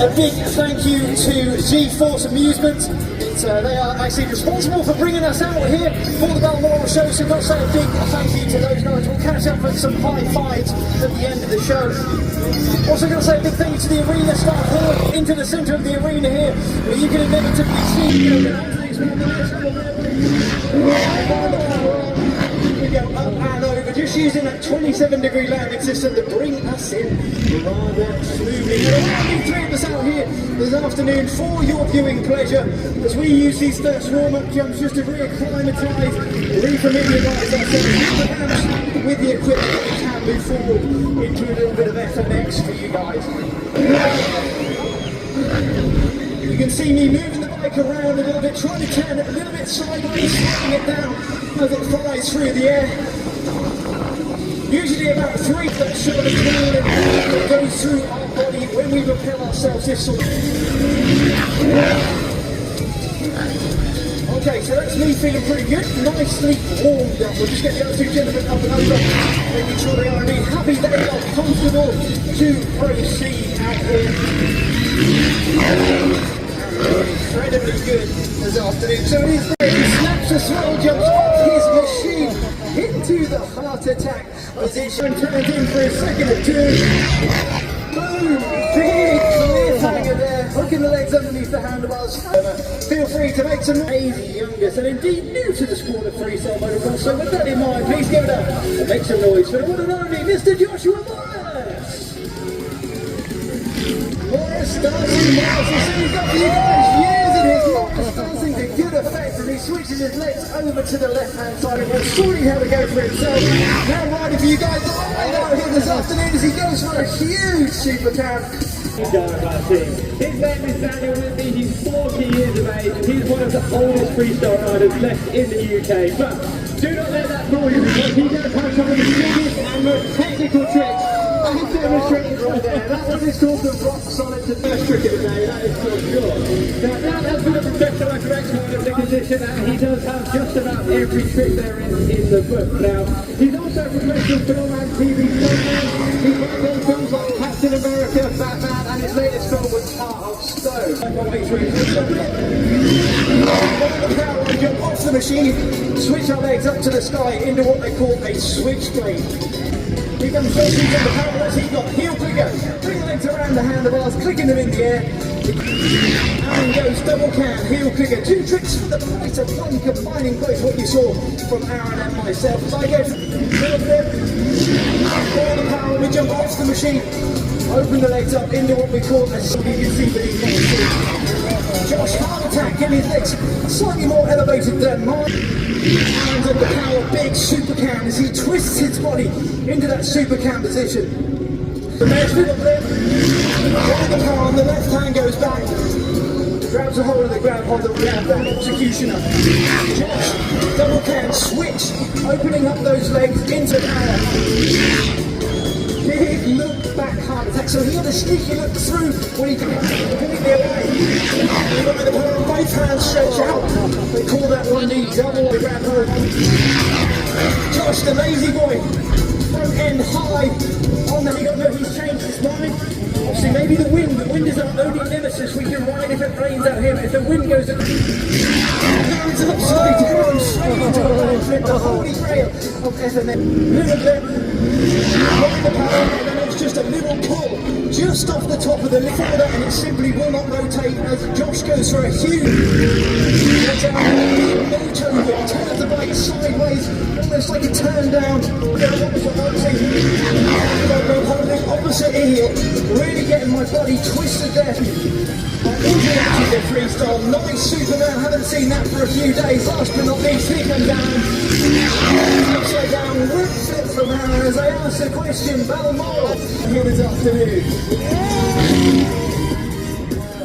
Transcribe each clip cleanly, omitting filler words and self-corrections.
a big thank you to G-Force Amusement. They are actually responsible for bringing us out here for the Balmoral show, so I've got to say a big thank you to those guys. We'll catch up with some high fives at the end of the show. Also got to say a big thank you to the arena staff here, into the centre of the arena here, where you can inevitably see we go up and over, just using that 27-degree landing system to bring us in rather smoothly. There are only three of us out here this afternoon for your viewing pleasure, as we use these first warm-up jumps just to re-acclimatise, re-familiarise ourselves with the equipment that we can move forward into a little bit of FMX for you guys. You can see me moving the bike around a little bit, trying to turn it a little bit sideways, slowing it down as it flies through the air. Usually about 3 foot short of clean that goes through our body when we propel ourselves this sort of... Okay, so that's me feeling pretty good, nicely warmed up. We'll just get the other two gentlemen up and over, making sure they are indeed happy, they are comfortable to proceed out here. Incredibly good this afternoon. So it is there. He snaps a swell, jumps off his machine into the heart attack position, turns in for a second or two. Boom! Big cliffhanger there. Hooking the legs underneath the handlebars. Feel free to make some crazy youngest and indeed new to the sport of freestyle motocross. So with that in mind, please give it up and make some noise for the one and only Mr. Joshua Myers. Morris dancing Miles, as soon as he's got for you guys using his Morris dancing to good effect, and he switches his legs over to the left hand side and will surely have a go for himself. Now riding for you guys right out here this afternoon as he goes for a huge super cam. His name is Daniel Whitney, he's 40 years of age and he's one of the oldest freestyle riders left in the UK. But do not let that fool you, because he does have some of the biggest and most technical tricks. He's demonstrating right there. That one is called the rock solid to first trick of the day, that is for sure. Now that has been a professional FMX rider of the condition, and he does have just about every trick there is in the book. Now, he's also a professional film and TV stuntman. He's worked on films like Captain America, Batman, and his latest film was Heart of Stone. Jump off the machine, switch our legs up to the sky into what they call a switchblade. He comes first into the parallels, he's got heel clicker, bring the legs around the handlebars, clicking them in the air. And goes double can, heel clicker, 2 tricks for the price of 1, combining both what you saw from Aaron and myself. As I go for the power, we jump off the machine, open the legs up into what we call a you can see beneath my feet. Josh, heart attack, getting his legs slightly more elevated than mine. And on the power, big super cam as he twists his body into that super cam position. The next little blip, on the power, on the left hand goes back, grabs a hold of the grab hold, grab that executioner. Josh, double cam, switch, opening up those legs into power. Big look back heart attack, so he had a sneaky look through when he completely away. The power, both hands stretch out. They call that one the double grab hold. Josh, the lazy boy, front end high on the, he got no, he's changed his mind. Obviously, maybe the wind is our only nemesis. We can ride if it rains out here, but if the wind goes up, hands upside down, straight into a backflip, the holy grail of FMX. Little bit, hold the power, and then it's just a little pull, just off the top of the lift order, and it simply will not rotate as Josh goes for a huge motor whip, turns the bike sideways, almost like a turn down, holding opposite heel, really getting my body twisted there. Into the freestyle, nice Superman, haven't seen that for a few days. Last but not least, he comes down, upside down, whip flip from Aaron as I ask the question, Balmoral, here this afternoon.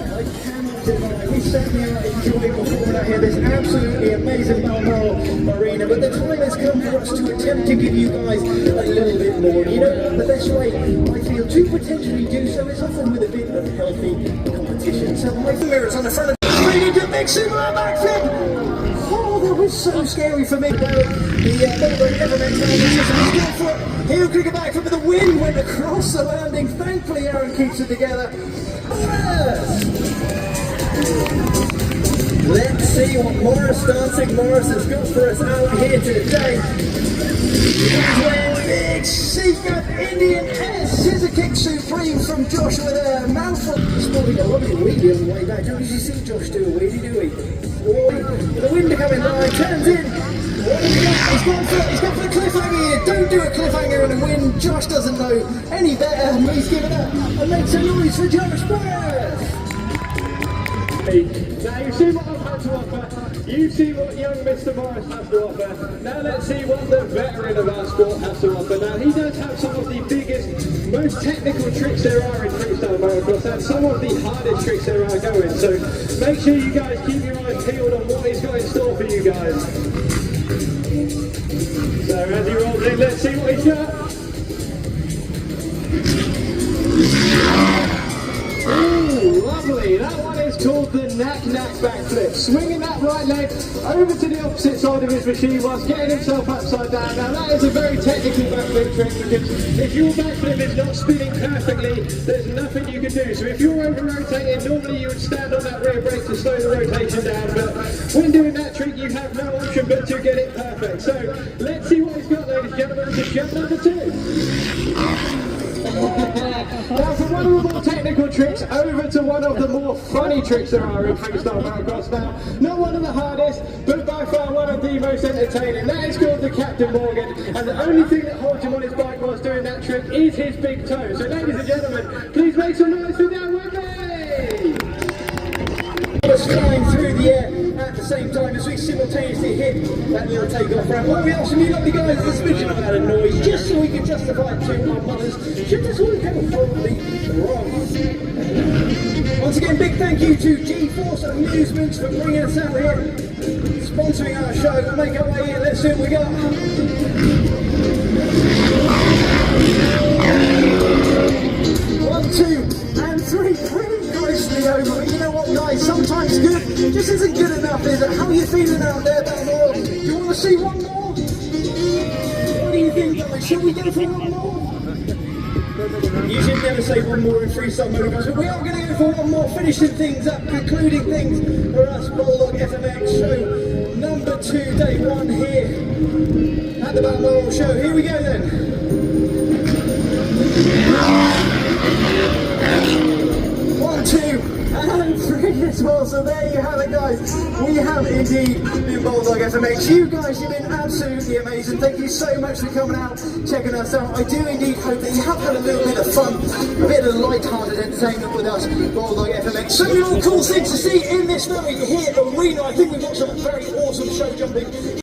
I cannot deny, we certainly are enjoying performing out here this absolutely amazing Balmoral arena, but the time has come for us to attempt to give you guys a little bit more. You know, the best way I feel to potentially do so is often with a bit of healthy competition. So my mirrors on the front of the screen into a big Superman backflip. Oh, that was so scary for me. The Bolddog FMX landing system is good for it. Heel clicker back from the wind went across the landing. Thankfully, Aaron keeps it together. Morris, dancing Morris has got for us out here today. Big secret Indian air scissor kick supreme from Joshua there. Mouthful. Sporting a lovely wheelie on the way back. Don't usually see Josh do a wheelie, do we? The wind coming line, turns in. What have he got? He's gone for the cliffhanger here. Don't do a cliffhanger in the wind. Josh doesn't know any better. He's given up and makes a noise for Josh Burr. Now you've seen what I've had to offer, you've seen what young Mr. Morris has to offer, now let's see what the veteran of our sport has to offer. Now he does have some of the biggest, most technical tricks there are in freestyle motocross and some of the hardest tricks there are going, so make sure you guys keep your eyes peeled on what he's got in store for you guys. So as he rolls in, let's see what he's got. Ooh, lovely, that one is called the knack-knack backflip. Swinging that right leg over to the opposite side of his machine whilst getting himself upside down. Now that is a very technical backflip trick because if your backflip is not spinning perfectly, there's nothing you can do. So if you're over-rotating, normally you would stand on that rear brake to slow the rotation down, but when doing that trick you have no option but to get it perfect. So let's see what he's got, ladies and gentlemen, to jump number 2. Now from one of the more technical tricks over to one of the more funny tricks there are in freestyle motocross. Now, not one of the hardest, but by far one of the most entertaining. That is called the Captain Morgan, and the only thing that holds him on his bike whilst doing that trick is his big toe. So ladies and gentlemen, please make some noise for that Webby! Flying through the air at the same time as we simultaneously hit that little takeoff ramp. Well, we have some new lovely guys with a smidgen of that noise just so we can justify it to our mothers should this all come horribly wrong. Once again, big thank you to G-Force Amusements for bringing us out here, sponsoring our show. We'll make our way in. Let's see what we got. 1, 2, and 3, pretty grossly over. But you know what, guys? Sometimes good just isn't good enough, is it? How are you feeling out there, Balmoral? Do you want to see one more? What do you think, guys? Shall we go for one more? You should never say one more in freestyle motocross, but we are going to go for one more, finishing things up, concluding things for us, Bolddog FMX show number 2, day 1 here at the Balmoral show. Here we go then. 1, 2, and 3 as well. So there you have it, guys. We have indeed been Bolddog FMX. You guys, you've been absolutely amazing. Thank you so much for coming out, checking us out. I do indeed hope that you have had a little bit of fun, a bit of light-hearted entertainment with us, Bolddog FMX. So many more cool things to see in this very here arena. I think we've got some very awesome show jumping